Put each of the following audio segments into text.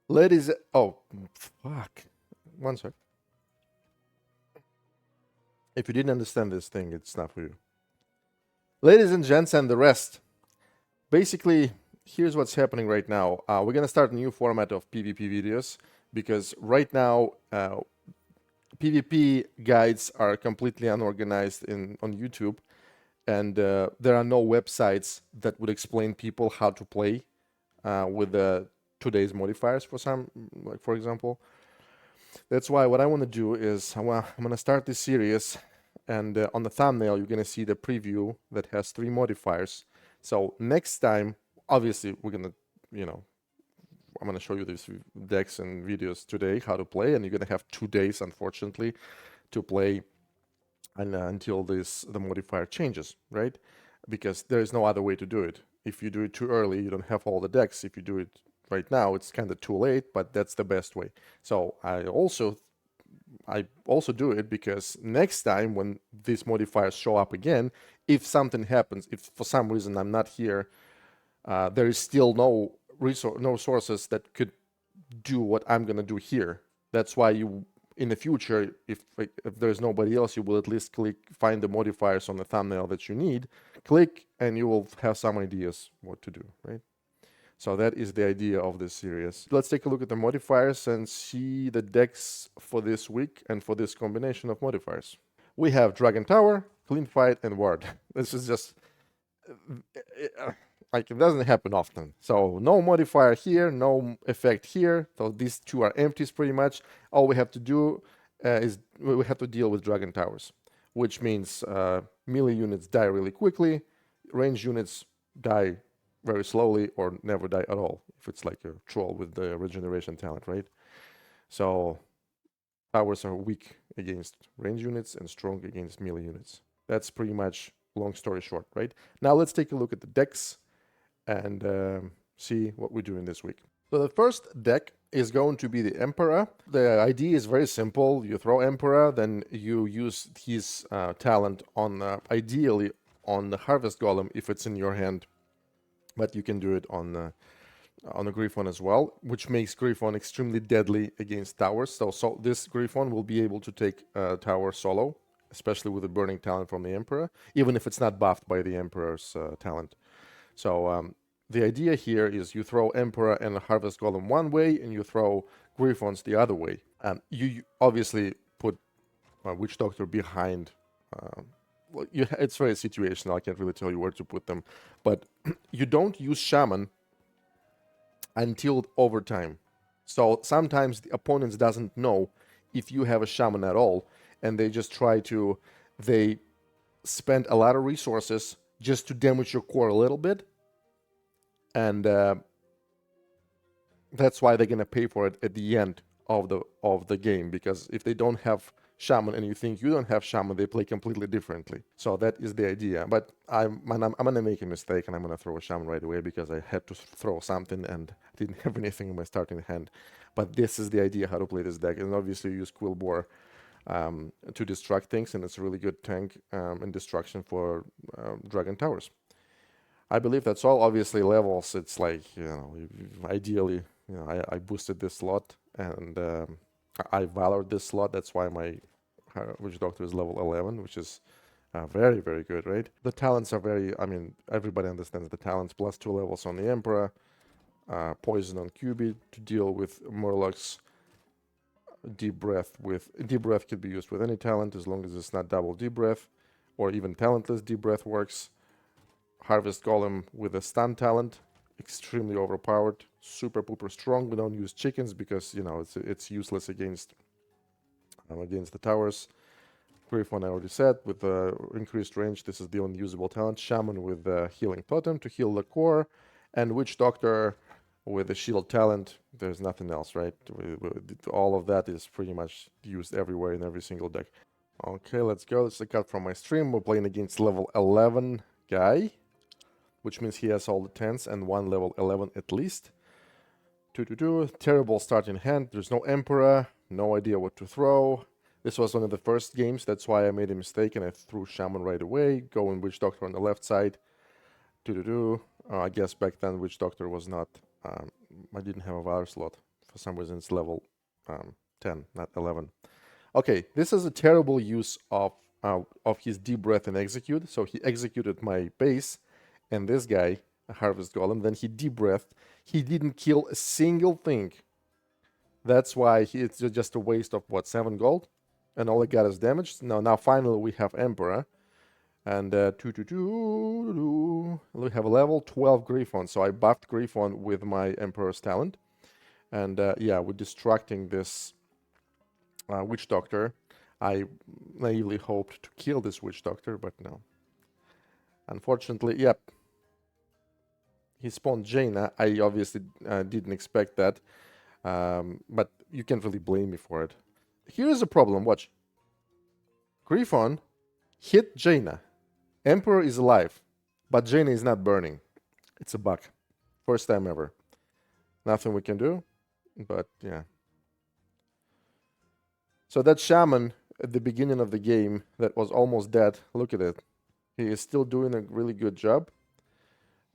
Ladies, oh, fuck. One sec. If you didn't understand this thing, it's not for you. Ladies and gents and the rest, basically, here's what's happening right now. We're gonna start a new format of PvP videos because right now, PvP guides are completely unorganized on YouTube, and there are no websites that would explain people how to play with today's modifiers for example. That's why what I want to do is I'm going to start this series, and on the thumbnail you're going to see the preview that has 3 modifiers. So next time, obviously we're going to, I'm going to show you these decks and videos today, how to play, and you're going to have 2 days, unfortunately, to play until the modifier changes, right? Because there is no other way to do it. If you do it too early, you don't have all the decks. If you do it right now, it's kind of too late, but that's the best way. So I also do it because next time when these modifiers show up again, if something happens, if for some reason I'm not here, there is still no sources that could do what I'm gonna do here. That's why you, in the future, if there's nobody else, you will at least find the modifiers on the thumbnail that you need, click, and you will have some ideas what to do, right? So that is the idea of this series. Let's take a look at the modifiers and see the decks for this week and for this combination of modifiers. We have Dragon Tower, Clean Fight, and Ward. This is just like, it doesn't happen often. So no modifier here, no effect here. So these 2 are empties pretty much. All we have to do is we have to deal with Dragon Towers, which means melee units die really quickly, range units die very slowly or never die at all, if it's like a troll with the regeneration talent, right? So towers are weak against range units and strong against melee units. That's pretty much, long story short, right? Now let's take a look at the decks and see what we're doing this week. So the first deck is going to be the Emperor. The idea is very simple. You throw Emperor, then you use his talent on, ideally on the Harvest Golem if it's in your hand, but you can do it on a Griffon as well, which makes Griffon extremely deadly against towers. So this Griffon will be able to take tower solo, especially with the burning talent from the Emperor, even if it's not buffed by the Emperor's talent. So the idea here is you throw Emperor and Harvest Golem one way, and you throw Griffons the other way. You obviously put Witch Doctor behind. Well, it's very situational. I can't really tell you where to put them, but you don't use Shaman until overtime. So sometimes the opponents doesn't know if you have a Shaman at all, and they just they spend a lot of resources just to damage your core a little bit, and that's why they're gonna pay for it at the end of the game, because if they don't have Shaman and you think you don't have Shaman, they play completely differently. So that is the idea. But I'm gonna make a mistake and I'm gonna throw a Shaman right away because I had to throw something and I didn't have anything in my starting hand. But this is the idea how to play this deck. And obviously you use Quillbore to destruct things, and it's a really good tank and destruction for Dragon Towers. I believe that's all. Obviously levels, it's like, ideally, I boosted this slot, and I valored this slot. That's why my Witch Doctor is level 11, which is very, very good, right? The talents are very, everybody understands the talents. Plus 2 levels on the Emperor, poison on QB to deal with Murlocs. Deep Breath could be used with any talent as long as it's not double Deep Breath, or even talentless Deep Breath works. Harvest Golem with a stun talent, extremely overpowered, super pooper strong. We don't use chickens because it's useless against the towers. Griffon I already said, with increased range. This is the only usable talent. Shaman with healing totem to heal the core, and Witch Doctor with a shield talent. There's nothing else, right? All of that is pretty much used everywhere in every single deck. Okay, let's go. This is a cut from my stream. We're playing against level 11 guy, which means he has all the 10s and 1 level 11 at least. 2-2-2, terrible starting hand. There's no Emperor, no idea what to throw. This was one of the first games, that's why I made a mistake and I threw Shaman right away, going Witch Doctor on the left side. I guess back then Witch Doctor was not, I didn't have a Valor slot. For some reason it's level 10, not 11. Okay, this is a terrible use of his Deep Breath and Execute. So he executed my base, and this guy, a Harvest Golem, then he Deep Breathed. He didn't kill a single thing. That's why it's just a waste of, what, 7 gold? And all I got is damage. Now finally we have Emperor. And we have a level 12 Griffon. So I buffed Griffon with my Emperor's Talent. And yeah, we're distracting this Witch Doctor. I naively hoped to kill this Witch Doctor, but no. Unfortunately, yep. He spawned Jaina. I obviously didn't expect that. But you can't really blame me for it. Here's the problem, watch. Griffon hit Jaina. Emperor is alive, but Jaina is not burning. It's a bug. First time ever. Nothing we can do, but yeah. So that Shaman at the beginning of the game that was almost dead, look at it. He is still doing a really good job.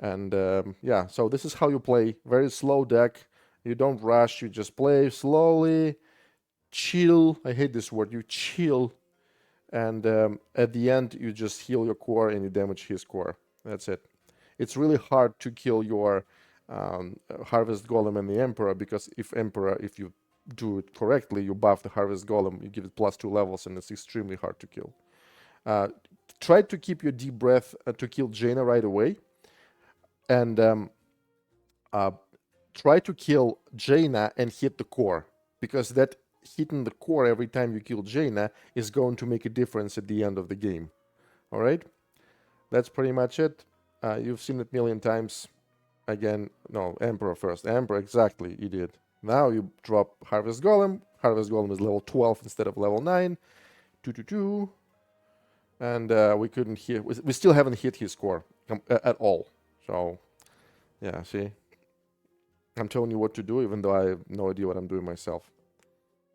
And yeah, so this is how you play. Very slow deck. You don't rush, you just play slowly, chill. I hate this word, you chill. And at the end, you just heal your core and you damage his core. That's it. It's really hard to kill your Harvest Golem and the Emperor, because if you do it correctly, you buff the Harvest Golem, you give it +2 levels, and it's extremely hard to kill. Try to keep your Deep Breath to kill Jaina right away. And try to kill Jaina and hit the core, because that hitting the core every time you kill Jaina is going to make a difference at the end of the game. All right, that's pretty much it. You've seen it a million times. Again, no, Emperor first. Emperor, exactly, you did. Now you drop Harvest Golem. Harvest Golem is level 12 instead of level 9. 2. And we couldn't hit. We still haven't hit his core at all. So, yeah, see? I'm telling you what to do, even though I have no idea what I'm doing myself.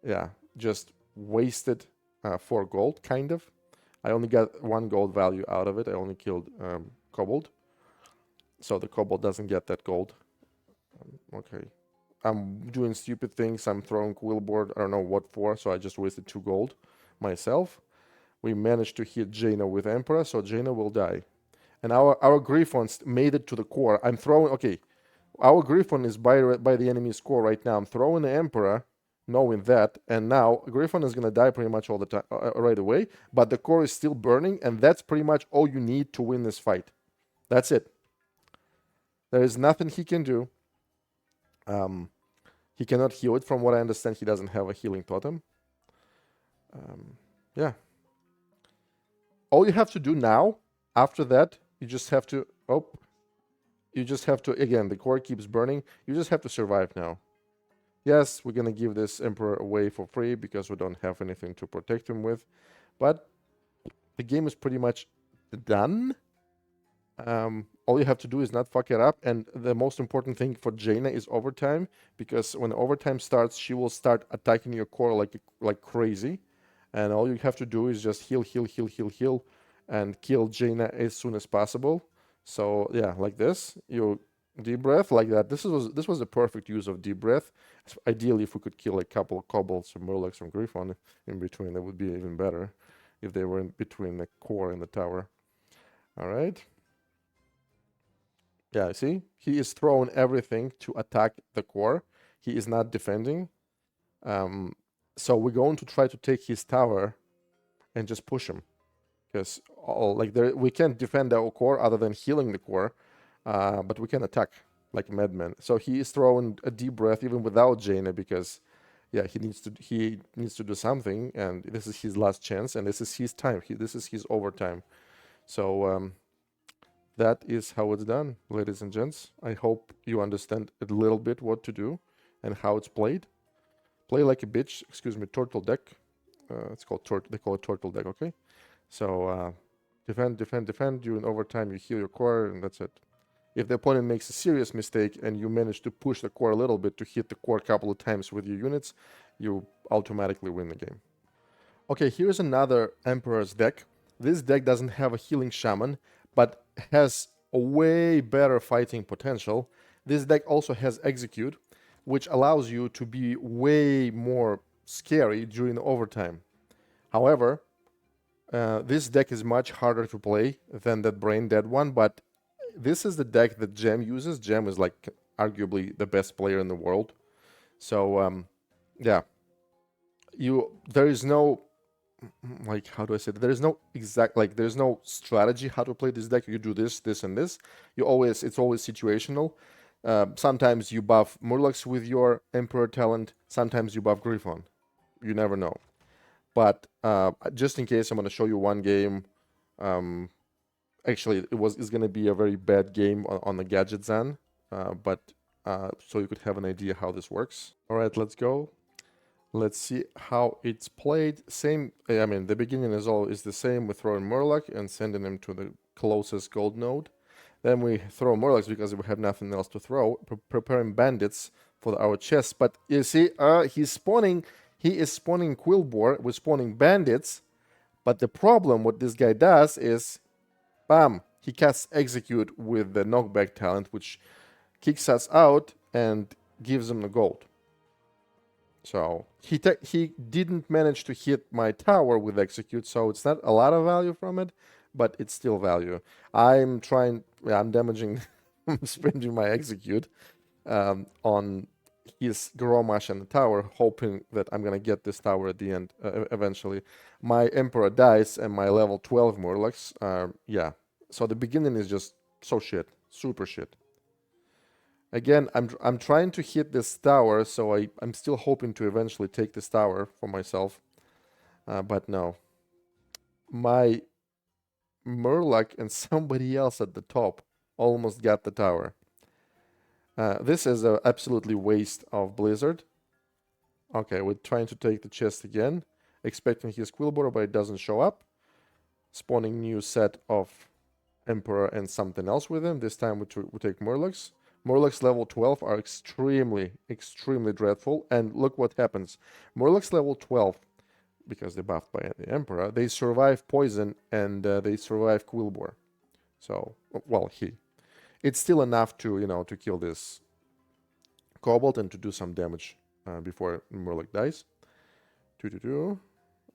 Yeah, just wasted 4 gold, kind of. I only got 1 gold value out of it. I only killed Kobold. So the Kobold doesn't get that gold. Okay. I'm doing stupid things. I'm throwing Quillboard. I don't know what for, so I just wasted 2 gold myself. We managed to hit Jaina with Emperor, so Jaina will die. And our Griffons made it to the core. I'm throwing... Okay, our Griffon is by the enemy's core right now. I'm throwing the Emperor, knowing that, and now Griffon is going to die pretty much all the time right away, but the core is still burning, and that's pretty much all you need to win this fight. That's it. There is nothing he can do. He cannot heal it. From what I understand, he doesn't have a healing totem. Yeah. All you have to do now, after that, you just have to... Oh. You just have to... Again, the core keeps burning. You just have to survive now. Yes, we're going to give this Emperor away for free because we don't have anything to protect him with. But the game is pretty much done. All you have to do is not fuck it up. And the most important thing for Jaina is overtime. Because when overtime starts, she will start attacking your core like crazy. And all you have to do is just heal, and kill Jaina as soon as possible. So yeah, like this. You Deep Breath like that. This was a perfect use of Deep Breath. Ideally, if we could kill a couple of Kobolds or Murlocs from Griffon in between, that would be even better. If they were in between the core and the tower. All right. Yeah, see? He is throwing everything to attack the core. He is not defending. So we're going to try to take his tower and just push him. Because we can't defend our core other than healing the core. But we can attack like madmen. So he is throwing a Deep Breath even without Jaina, because yeah, he needs to do something, and this is his last chance, and this is his time. This is his overtime. So that is how it's done, ladies and gents. I hope you understand a little bit what to do and how it's played. Play like a bitch. Excuse me, turtle deck. It's called they call it turtle deck. Okay. So defend. During overtime, you heal your core, and that's it. If the opponent makes a serious mistake and you manage to push the core a little bit to hit the core a couple of times with your units, you automatically win the game. Okay, here's another Emperor's deck. This deck doesn't have a healing shaman, but has a way better fighting potential. This deck also has Execute, which allows you to be way more scary during overtime. However, this deck is much harder to play than that Brain Dead one, but this is the deck that Gem uses. Gem is like arguably the best player in the world. So, yeah, there is no, like, how do I say it? There is no exact, like, there's no strategy how to play this deck. You do this, this, and this. It's always situational. Sometimes you buff Murlocs with your Emperor talent. Sometimes you buff Griffon. You never know. But just in case, I'm going to show you one game. Actually, it's going to be a very bad game on the Gadget Zan, but so you could have an idea how this works. All right, let's go. Let's see how it's played. Same, I mean, the beginning is the same. We throw in Murloc and sending him to the closest gold node. Then we throw Murlocs because we have nothing else to throw. Preparing bandits for our chest. But you see, he is spawning Quillboar. We're spawning bandits. But the problem, what this guy does is, bam, he casts Execute with the knockback talent, which kicks us out and gives him the gold. So he didn't manage to hit my tower with Execute, so it's not a lot of value from it, but it's still value. I'm damaging, I'm spending my Execute on his Gromash and the tower, hoping that I'm gonna get this tower at the end eventually. My Emperor dies and my level 12 Murlocs, yeah. So the beginning is just so shit, super shit. Again, I'm trying to hit this tower, so I'm still hoping to eventually take this tower for myself. But no. My Murloc and somebody else at the top almost got the tower. This is an absolutely waste of Blizzard. Okay, we're trying to take the chest again. Expecting his Quillboar, but it doesn't show up. Spawning new set of Emperor and something else with him. This time we take Murlocs. Murlocs level 12 are extremely, extremely dreadful. And look what happens. Murlocs level 12, because they're buffed by the Emperor, they survive poison and they survive Quillboar. So, well, it's still enough to, to kill this Kobold and to do some damage before Murloc dies. 2-2-2.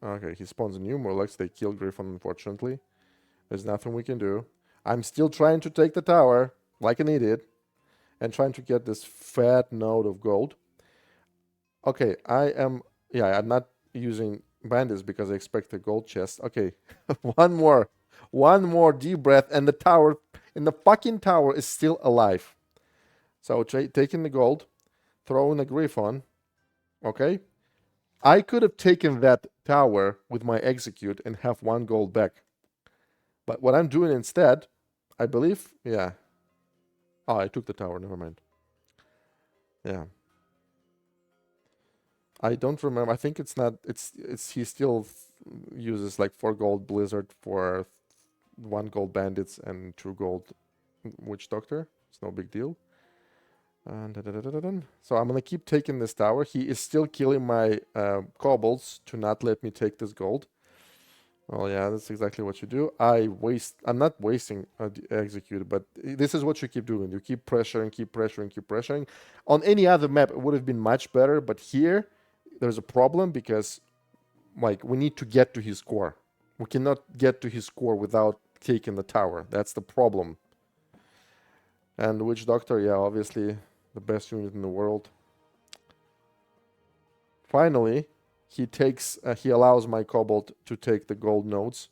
Okay, he spawns a new Murlocs. They kill Griffon, unfortunately. There's nothing we can do. I'm still trying to take the tower like an idiot and trying to get this fat node of gold. Okay, I'm not using bandits because I expect a gold chest. Okay, one more deep breath, and the fucking tower is still alive. So taking the gold, throwing a Griffon. Okay, I could have taken that tower with my Execute and have 1 gold back. But what I'm doing instead, I believe, yeah. Oh, I took the tower, never mind. Yeah. I don't remember. I think it's not, he still uses like 4 gold Blizzard for 1 gold Bandits and 2 gold Witch Doctor. It's no big deal. So I'm gonna keep taking this tower. He is still killing my kobolds to not let me take this gold. Well, yeah, that's exactly what you do. I'm not wasting Execute, but this is what you keep doing. You keep pressuring, keep pressuring, keep pressuring. On any other map, it would have been much better, but here, there's a problem because, like, we need to get to his core. We cannot get to his core without taking the tower. That's the problem. And Witch Doctor, yeah, obviously the best unit in the world. Finally, he allows my Kobold to take the gold nodes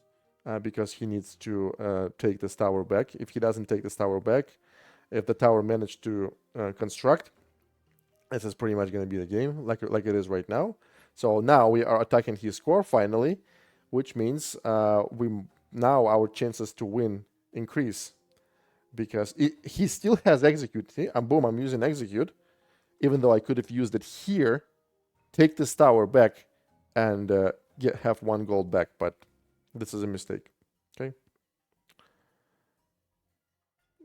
because he needs to take this tower back. If he doesn't take this tower back, if the tower managed to construct, this is pretty much going to be the game like it is right now. So now we are attacking his core finally, which means now our chances to win increase because he still has Execute. See? Boom, I'm using Execute, even though I could have used it here. Take this tower back and have 1 gold back, but this is a mistake. Okay.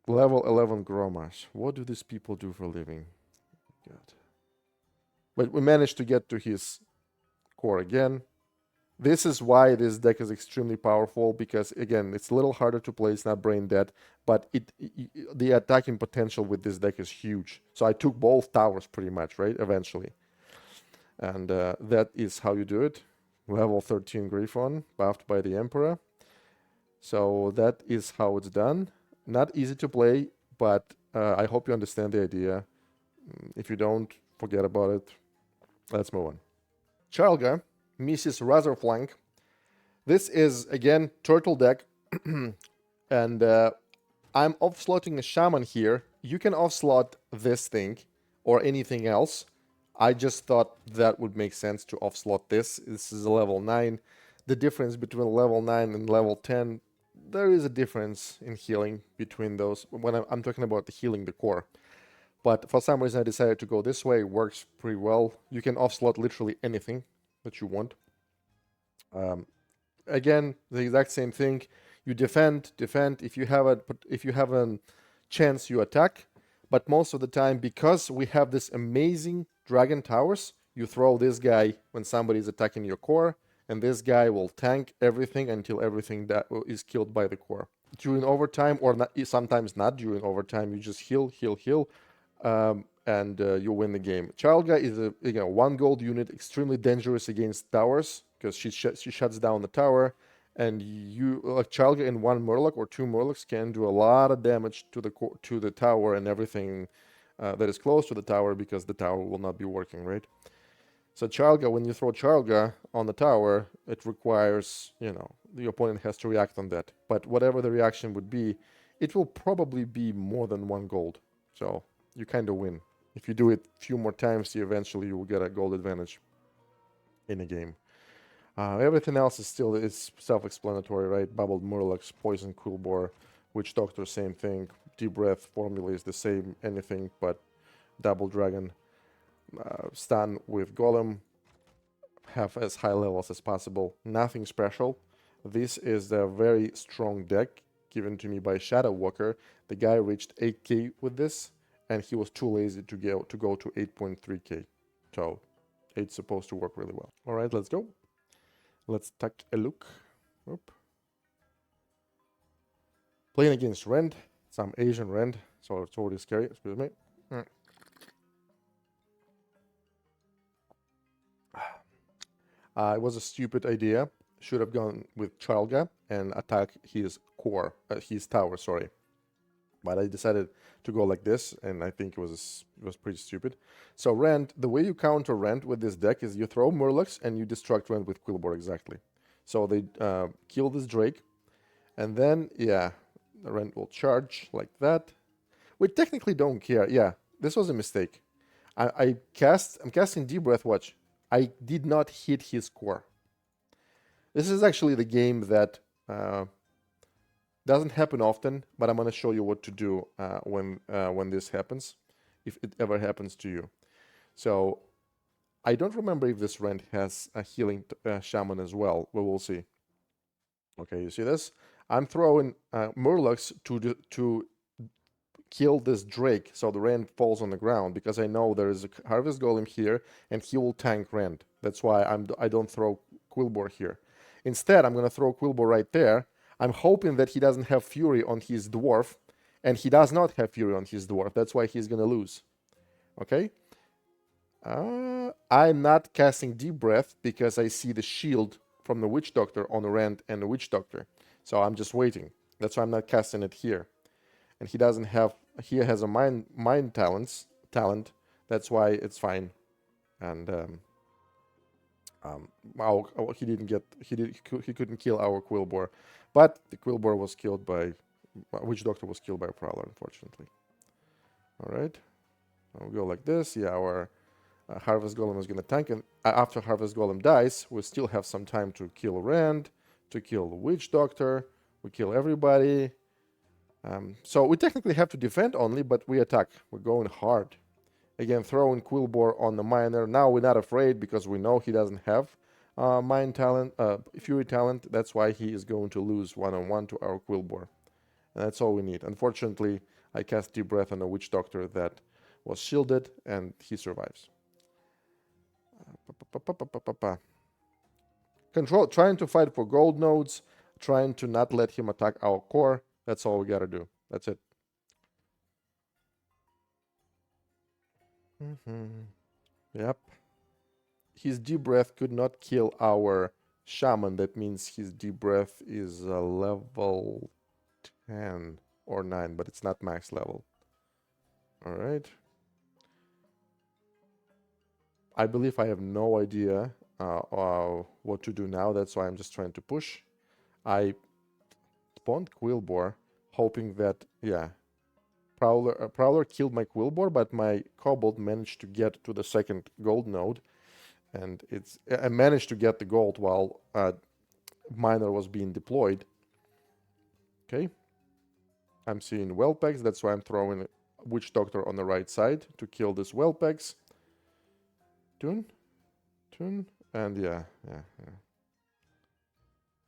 Level 11 Gromash. What do these people do for a living? God. But we managed to get to his core again. This is why this deck is extremely powerful, because again, it's a little harder to play, it's not brain dead, but the attacking potential with this deck is huge. So I took both towers pretty much, right, eventually. And that is how you do it. Level 13 Griffon, buffed by the Emperor. So that is how it's done. Not easy to play, but I hope you understand the idea. If you don't, forget about it. Let's move on. Charlga, Mrs. Razorflank. This is, again, turtle deck. And I'm off-slotting a shaman here. You can off-slot this thing or anything else. I just thought that would make sense to off-slot this. This is a level 9. The difference between level 9 and level 10, there is a difference in healing between those. When I'm talking about the healing the core. But for some reason I decided to go this way. It works pretty well. You can off-slot literally anything that you want. Again, the exact same thing. You defend. If you have a chance, you attack. But most of the time, because we have this amazing dragon towers, you throw this guy when somebody is attacking your core, and this guy will tank everything until everything that is killed by the core. During overtime, or not, sometimes not during overtime, you just heal, and you win the game. Charlga is a 1 gold unit, extremely dangerous against towers because she shuts down the tower, and you Charlga in 1 Murloc or 2 Murlocs can do a lot of damage to the tower and everything that is close to the tower, because the tower will not be working, right? So Charlga, when you throw Charlga on the tower, it requires, the opponent has to react on that. But whatever the reaction would be, it will probably be more than 1 gold. So you kind of win. If you do it a few more times, eventually you will get a gold advantage in a game. Everything else is self-explanatory, right? Bubbled Murlocs, Poison Quillbore, Witch Doctor, same thing. Deep Breath formula is the same, anything but Double Dragon. Stun with Golem, have as high levels as possible. Nothing special. This is a very strong deck given to me by Shadow Walker. The guy reached 8k with this, and he was too lazy to go to 8.3k. So it's supposed to work really well. All right, let's go. Let's take a look. Oop. Playing against Rend, some Asian Rend, so it's already scary. Excuse me. It was a stupid idea. Should have gone with Charlga and attack his core, his tower, sorry. But I decided to go like this, and I think it was pretty stupid. So Rend, the way you counter Rend with this deck is you throw Murlocs and you destruct Rend with Quillbore, exactly. So they kill this Drake, and then, yeah, the Rend will charge like that. We technically don't care. Yeah, this was a mistake. I'm casting Deep Breath, watch. I did not hit his core. This is actually the game that doesn't happen often, but I'm going to show you what to do when this happens, if it ever happens to you. So I don't remember if this Rend has a healing shaman as well. We will see. Okay, you see this? I'm throwing Murlocs to kill this Drake, so the Rend falls on the ground, because I know there is a Harvest Golem here, and he will tank Rend. That's why I don't throw Quillbore here. Instead, I'm going to throw Quillbore right there. I'm hoping that he doesn't have Fury on his Dwarf, and he does not have Fury on his Dwarf. That's why he's going to lose. Okay? I'm not casting Deep Breath because I see the shield from the Witch Doctor on the Rend and the Witch Doctor. So I'm just waiting. That's why I'm not casting it here. And he doesn't have, he has a mind talent. That's why it's fine. And he couldn't kill our Quillbore, but the Quillbore was killed by, Witch Doctor was killed by Prowler, unfortunately. All right, we'll go like this. Yeah, our Harvest Golem is gonna tank, and after Harvest Golem dies, we still have some time to kill Rend, to kill the Witch Doctor. We kill everybody. So we technically have to defend only, but we attack. We're going hard. Again, throwing Quillbore on the Miner. Now we're not afraid because we know he doesn't have Mind Talent, Fury Talent. That's why he is going to lose one-on-one to our Quillbore. And that's all we need. Unfortunately, I cast Deep Breath on a Witch Doctor that was shielded, and he survives. trying to fight for gold nodes, trying to not let him attack our core. That's all we gotta do. That's it. Yep. His deep breath could not kill our shaman. That means his deep breath is level 10 or 9, but it's not max level. All right. I believe I have no idea what to do now. That's why I'm just trying to push. I spawned Quillboar, hoping that, yeah, Prowler killed my Quillboar, but my Kobold managed to get to the second gold node. And I managed to get the gold while Miner was being deployed. Okay. I'm seeing Whelpex, that's why I'm throwing Witch Doctor on the right side to kill this Whelpex. Tune, and yeah.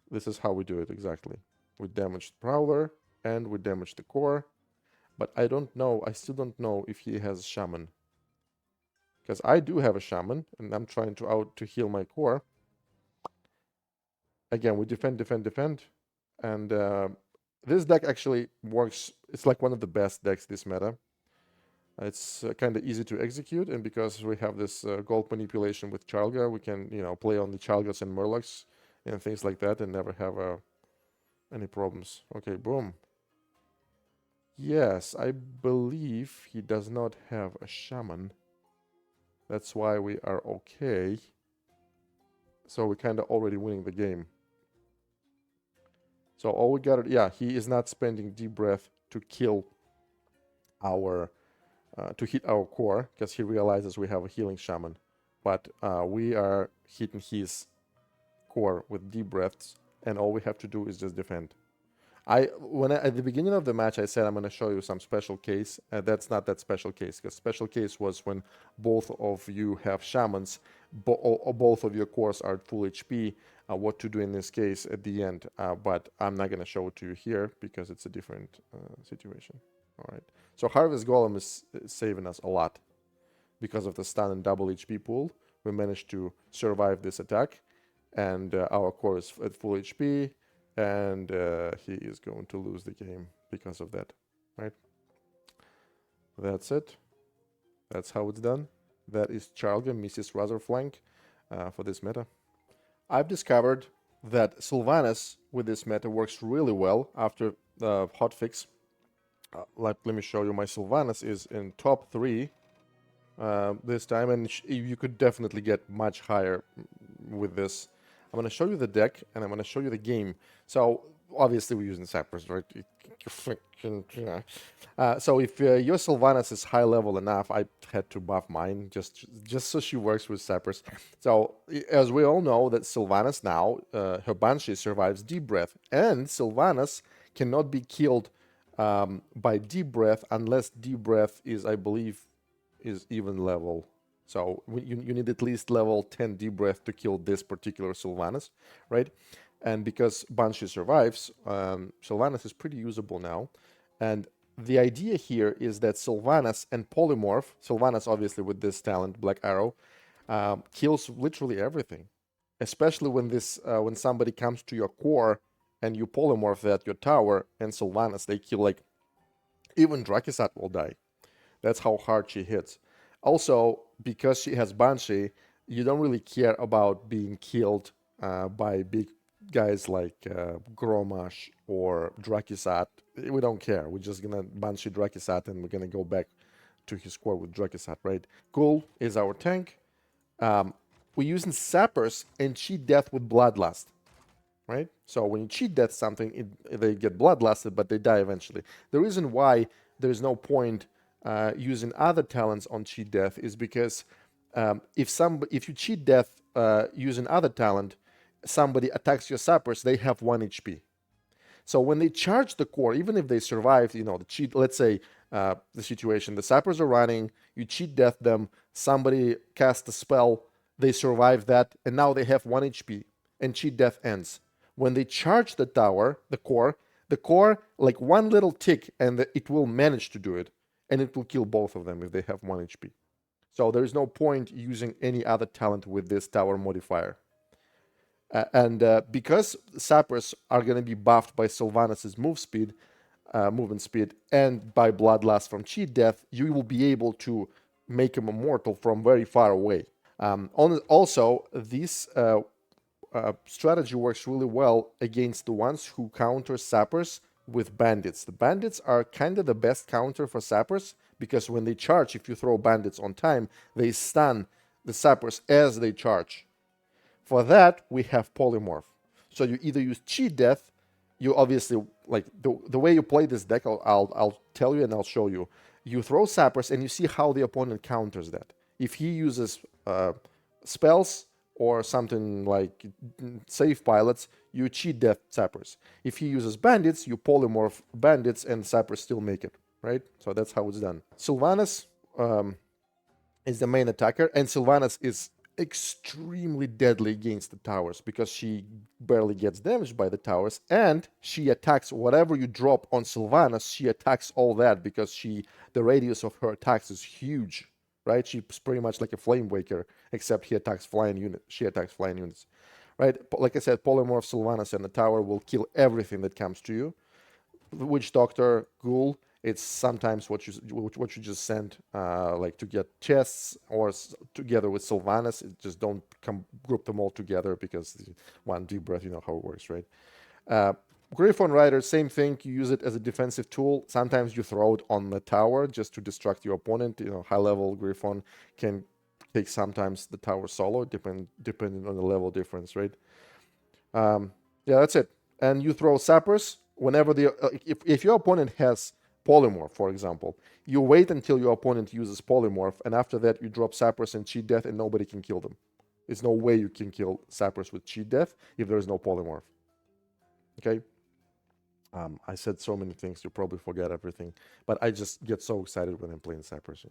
This is how we do it exactly. We damaged Prowler and we damaged the core, but I still don't know if he has Shaman. Because I do have a Shaman, and I'm trying to heal my core. Again, we defend, and this deck actually works. It's like one of the best decks this meta. It's kind of easy to execute, and because we have this gold manipulation with Charlga, we can, play on the Charlgas and Murlocs and things like that and never have any problems. Okay, boom. Yes, I believe he does not have a Shaman. That's why we are okay. So we're kind of already winning the game. So all we got, he is not spending deep breath to kill our to hit our core, because he realizes we have a healing shaman, but we are hitting his core with deep breaths, and all we have to do is just defend. At the beginning of the match, I said I'm going to show you some special case. That's not that special case, because special case was when both of you have shamans, both of your cores are at full HP. What to do in this case at the end, but I'm not going to show it to you here because it's a different situation. All right. So Harvest Golem is saving us a lot because of the stun and double HP pool. We managed to survive this attack, and our core is at full HP, and he is going to lose the game because of that, right? That's it. That's how it's done. That is Charlga, Mrs. Razorflank for this meta. I've discovered that Sylvanas with this meta works really well after the hotfix. Let me show you. My Sylvanas is in top 3 this time, and you could definitely get much higher with this. I'm going to show you the deck, and I'm going to show you the game. So, obviously, we're using Sappers, right? So, if your Sylvanas is high level enough, I had to buff mine just so she works with Sappers. So, as we all know, that Sylvanas now, her Banshee survives Deep Breath, and Sylvanas cannot be killed by Deep Breath unless Deep Breath is, I believe, is even level. So you need at least level 10 Deep Breath to kill this particular Sylvanas, right? And because Banshee survives, Sylvanas is pretty usable now. And the idea here is that Sylvanas and Polymorph, Sylvanas obviously with this talent, Black Arrow, kills literally everything. Especially when somebody comes to your core and you polymorph that, your tower, and Sylvanas, they kill, like, even Drakisat will die. That's how hard she hits. Also, because she has Banshee, you don't really care about being killed by big guys like Gromash or Drakisat. We don't care. We're just gonna Banshee Drakisat and we're gonna go back to his core with Drakisat, right? Ghoul is our tank. We're using Sappers and cheat death with Bloodlust. Right? So when you cheat death something, they get bloodlusted, but they die eventually. The reason why there's no point using other talents on cheat death is because if you cheat death using other talent, somebody attacks your Sappers, they have 1 HP. So when they charge the core, even if they survive, the cheat, let's say the situation, the Sappers are running, you cheat death them, somebody casts a spell, they survive that, and now they have 1 HP, and cheat death ends. When they charge the tower, the core, like one little tick, and it will manage to do it, and it will kill both of them if they have 1 HP. So there is no point using any other talent with this tower modifier. Because sappers are going to be buffed by Sylvanas' movement speed, and by Bloodlust from Cheat Death, you will be able to make him immortal from very far away. Also, this strategy works really well against the ones who counter sappers with bandits. The bandits are kind of the best counter for sappers, because when they charge, if you throw bandits on time, they stun the sappers as they charge. For that, we have Polymorph. So you either use Cheat Death, you obviously, like, the way you play this deck, I'll tell you and I'll show you. You throw sappers and you see how the opponent counters that. If he uses spells or something like save pilots, you Cheat Death sappers. If he uses bandits, you polymorph bandits and sappers still make it, right? So that's how it's done. Sylvanas is the main attacker, and Sylvanas is extremely deadly against the towers because she barely gets damaged by the towers, and she attacks whatever you drop on Sylvanas. She attacks all that because the radius of her attacks is huge, right? She's pretty much like a Flame Waker, except she attacks flying units, right? Like I said, Polymorph Sylvanas and the tower will kill everything that comes to you. Witch Doctor, Ghoul, it's sometimes what you just send, like to get chests, or together with Sylvanas. Just don't group them all together, because one deep breath, you know how it works, right? Griffon Rider, same thing. You use it as a defensive tool. Sometimes you throw it on the tower just to distract your opponent. You know, high level Griffon can take sometimes the tower solo, depending on the level difference, right? Yeah, that's it. And you throw sappers whenever if your opponent has Polymorph, for example, you wait until your opponent uses Polymorph, and after that you drop sappers and Cheat Death, and nobody can kill them. There's no way you can kill sappers with Cheat Death if there is no Polymorph. Okay? I said so many things, you probably forget everything, but I just get so excited when I'm playing sappers.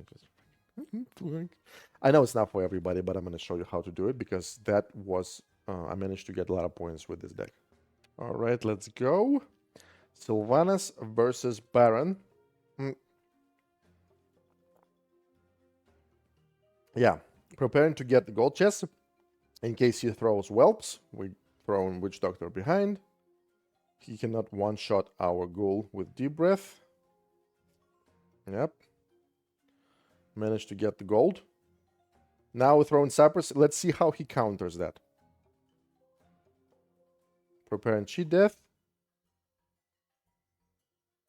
I know it's not for everybody, but I'm going to show you how to do it, because that was I managed to get a lot of points with this deck. All right, let's go. Sylvanas versus Baron. Yeah, preparing to get the gold chest. In case he throws whelps, we throw in Witch Doctor behind. He cannot one-shot our Ghoul with Deep Breath. Yep. Managed to get the gold. Now we throw in sappers. Let's see how he counters that. Preparing Cheat Death.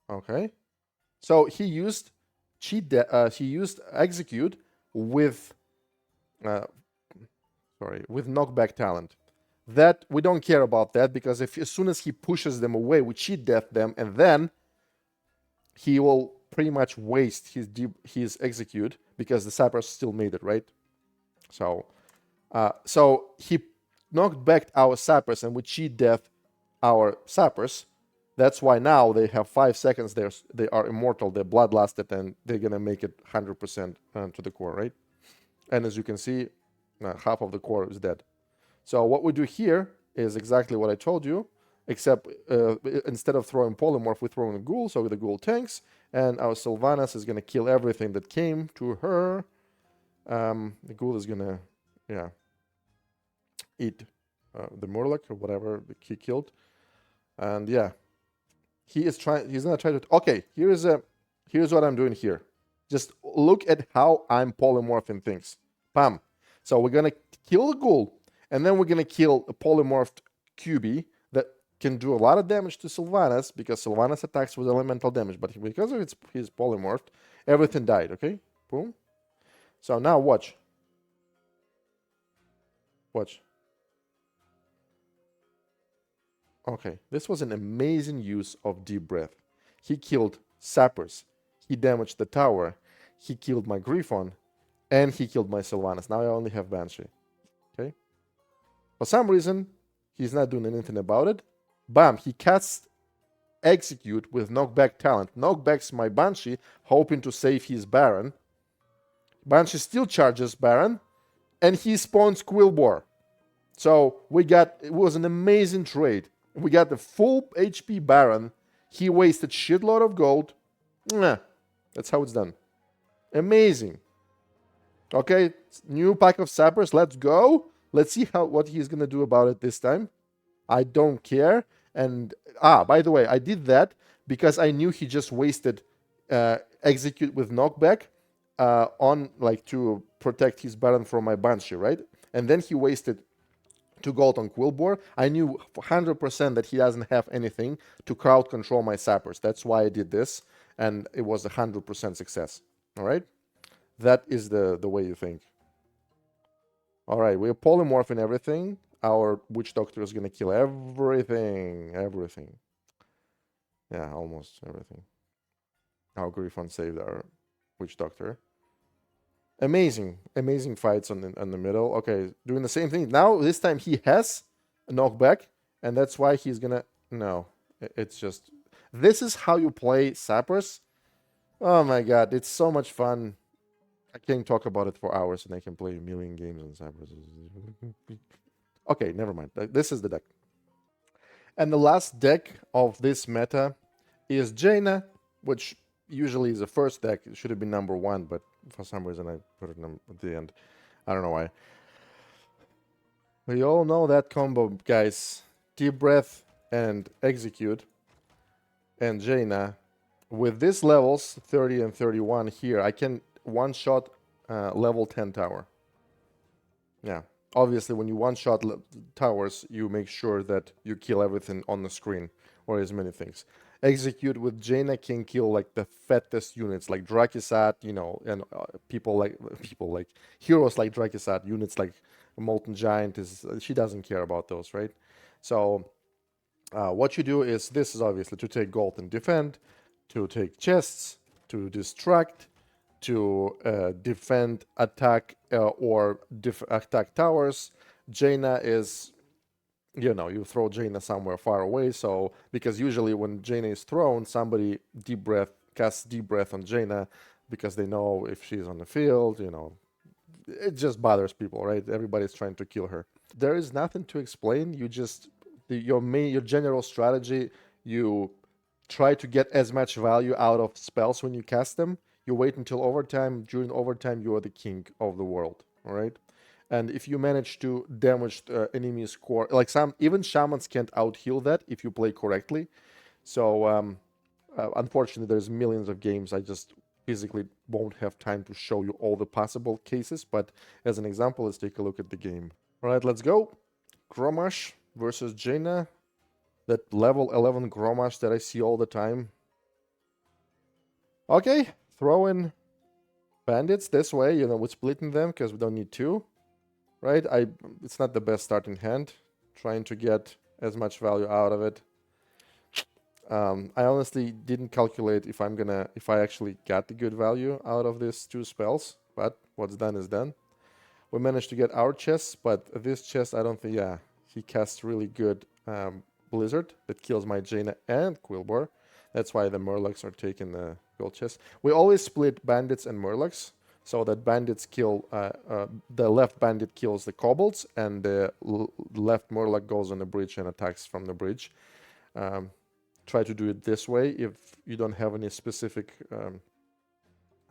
Okay, so he used he used Execute with with Knockback Talent. That we don't care about that, because as soon as he pushes them away, we Cheat Death them, and then he will pretty much waste his Execute, because the sappers still made it, right? So so he knocked back our sappers, and we Cheat Death our sappers. That's why now they have 5 seconds. They are immortal. They're bloodlusted, and they're gonna make it 100% to the core, right? And as you can see, half of the core is dead. So what we do here is exactly what I told you, except instead of throwing Polymorph, we throw in a Ghoul, so the Ghoul tanks, and our Sylvanas is gonna kill everything that came to her. The Ghoul is gonna, eat the Murloc or whatever he killed, and yeah. He's gonna try to. Okay, here's what I'm doing here. Just look at how I'm polymorphing things. Bam. So we're gonna kill the Ghoul, and then we're gonna kill a polymorphed QB that can do a lot of damage to Sylvanas, because Sylvanas attacks with elemental damage, but because of his polymorphed, everything died. Okay, boom. So now watch. Watch. Okay, this was an amazing use of Deep Breath. He killed sappers, he damaged the tower, he killed my Griffon, and he killed my Sylvanas. Now I only have Banshee. Okay? For some reason, he's not doing anything about it. Bam, he casts Execute with Knockback Talent. Knockbacks my Banshee, hoping to save his Baron. Banshee still charges Baron, and he spawns Quillbore. So it was an amazing trade. We got the full HP Baron. He wasted shitload of gold. That's how it's done. Amazing. Okay, new pack of sappers. Let's go. Let's see what he's gonna do about it this time. I don't care. And by the way, I did that because I knew he just wasted execute with knockback on like to protect his Baron from my Banshee, right? And then he wasted 2 gold on Quillbore. I knew 100% that he doesn't have anything to crowd control my sappers. That's why I did this, and it was 100% success. All right, that is the way you think. All right, we're polymorphing everything. Our witch doctor is gonna kill everything, everything. Yeah, almost everything. Our Griffon saved our witch doctor. Amazing, amazing fights on the middle. Okay, doing the same thing. Now, this time he has a knockback, and that's why he's gonna... No, it's just... This is how you play Sappers. Oh my god, it's so much fun. I can talk about it for hours, and I can play a million games on Sappers. Okay, never mind. This is the deck. And the last deck of this meta is Jaina, which usually is the first deck. It should have been number 1, but for some reason I put it at the end. I don't know why. We all know that combo, guys. Deep breath and execute. And Jaina. With these levels, 30 and 31 here, I can one-shot level 10 tower. Yeah. Obviously, when you one-shot towers, you make sure that you kill everything on the screen, or as many things. Execute with Jaina can kill like the fattest units, like Drakisat, you know, and people like heroes like Drakisat, units like Molten Giant. She doesn't care about those, right? So what you do is, this is obviously to take gold and defend, to take chests, to distract, to defend, attack, or attack towers. Jaina is, you know, you throw Jaina somewhere far away. So, because usually when Jaina is thrown, somebody casts deep breath on Jaina because they know if she's on the field, you know, it just bothers people, right? Everybody's trying to kill her. There is nothing to explain. You just, your general strategy, you try to get as much value out of spells when you cast them. You wait until overtime. During overtime, you are the king of the world. All right. And if you manage to damage enemy's core, like even shamans can't out heal that if you play correctly. So unfortunately, there's millions of games. I just physically won't have time to show you all the possible cases. But as an example, let's take a look at the game. All right, let's go. Gromash versus Jaina. That level 11 Gromash that I see all the time. Okay, throw in bandits this way, you know, we're splitting them because we don't need 2, right? It's not the best starting hand. Trying to get as much value out of it. I honestly didn't calculate if I actually got the good value out of these 2 spells, but what's done is done. We managed to get our chests, but this chest, I don't think, yeah, he casts really good Blizzard that kills my Jaina and Quillbore. That's why the Murlocs are taking the gold chest. We always split bandits and Murlocs, so that bandits kill, the left bandit kills the kobolds, and the left Murloc goes on the bridge and attacks from the bridge. Try to do it this way if you don't have any specific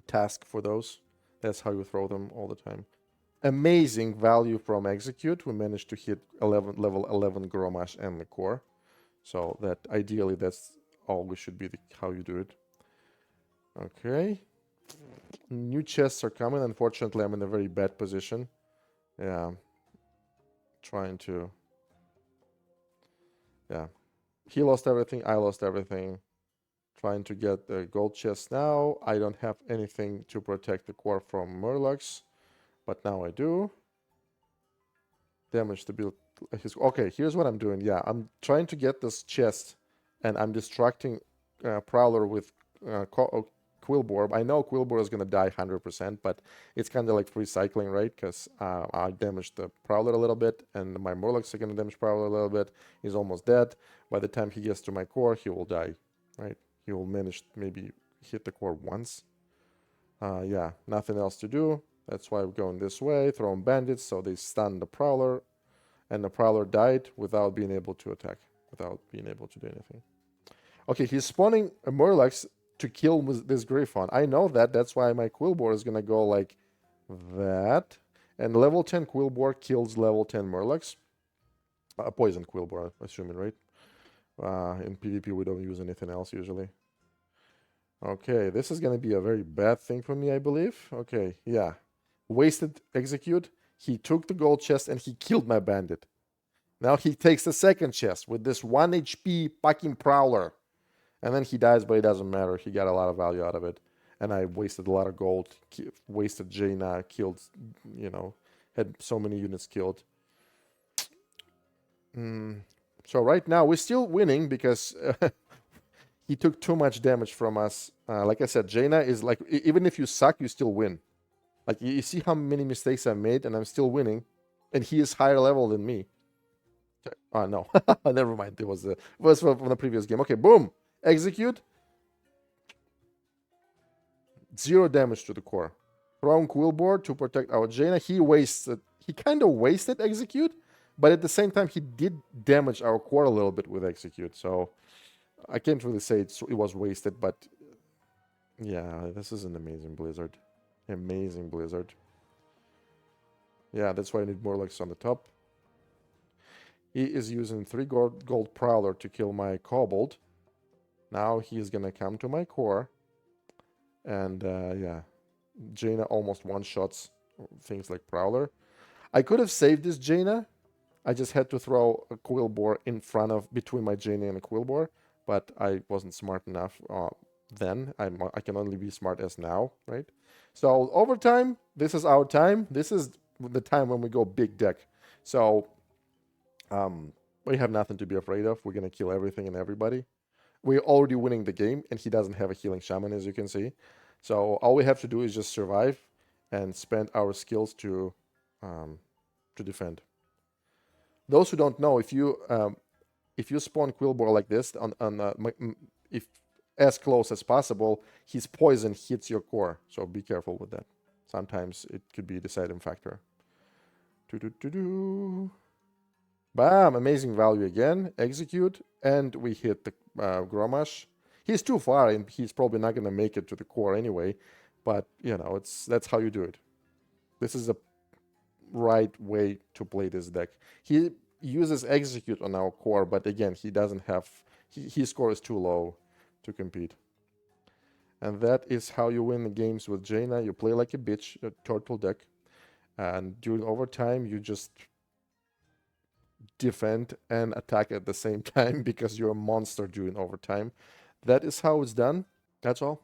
task for those. That's how you throw them all the time. Amazing value from execute. We managed to hit level 11 Gromash and the core. So that ideally that's always should be how you do it. Okay. New chests are coming. Unfortunately, I'm in a very bad position. Yeah. Trying to... Yeah. He lost everything. I lost everything. Trying to get the gold chest now. I don't have anything to protect the core from Murlocs. But now I do. Damage to build his... Okay, here's what I'm doing. Yeah, I'm trying to get this chest, and I'm distracting Prowler with Quillbore. I know Quillbore is going to die 100%, but it's kind of like free cycling, right? Because I damaged the Prowler a little bit, and my Murlocs are going to damage Prowler a little bit. He's almost dead. By the time he gets to my core, he will die, right? He will manage maybe hit the core once. Yeah, nothing else to do. That's why we're going this way, throwing bandits, so they stun the Prowler, and the Prowler died without being able to attack, without being able to do anything. Okay, he's spawning a Murlocs to kill this Griffon. I know that, that's why my Quillbore is gonna go like that, And level 10 Quillboar kills level 10 Murlocs. Poison Quillboar, assuming, right? In PvP, we don't use anything else usually. Okay, this is going to be a very bad thing for me, I believe. Okay, yeah. Wasted execute. He took the gold chest and he killed my bandit. Now he takes the second chest with this 1 HP fucking Prowler. And then he dies, but it doesn't matter. He got a lot of value out of it. And I wasted a lot of gold. Wasted Jaina, killed, had so many units killed. So right now, we're still winning because he took too much damage from us. Like I said, Jaina is like, even if you suck, you still win. Like, you see how many mistakes I made, and I'm still winning. And he is higher level than me. Oh, no. Never mind. It was from the previous game. Okay, boom. Execute. 0 damage to the core. Thrown Quillboar to protect our Jaina. He kind of wasted execute, but at the same time, he did damage our core a little bit with execute. So I can't really say it was wasted, but yeah, this is an amazing Blizzard. Amazing Blizzard. Yeah, that's why I need more Murlocs on the top. He is using 3 gold Prowler to kill my Kobold. Now he's gonna come to my core. And yeah, Jaina almost one-shots things like Prowler. I could have saved this Jaina. I just had to throw a Quillboar between my Jaina and a Quillboar, but I wasn't smart enough then. I can only be smart as now, right? So overtime, this is our time. This is the time when we go big deck. So we have nothing to be afraid of. We're gonna kill everything and everybody. We're already winning the game, and he doesn't have a healing shaman, as you can see. So all we have to do is just survive and spend our skills to defend. Those who don't know, if you spawn Quillboar like this if as close as possible, his poison hits your core. So be careful with that. Sometimes it could be a deciding factor. Bam! Amazing value again. Execute, and we hit the Grommash. He's too far, and he's probably not going to make it to the core anyway. But that's how you do it. This is the right way to play this deck. He uses execute on our core, but again, he doesn't have. His score is too low to compete. And that is how you win the games with Jaina. You play like a bitch, a turtle deck, and during overtime, you just defend and attack at the same time because you're a monster during overtime. That is how it's done. That's all.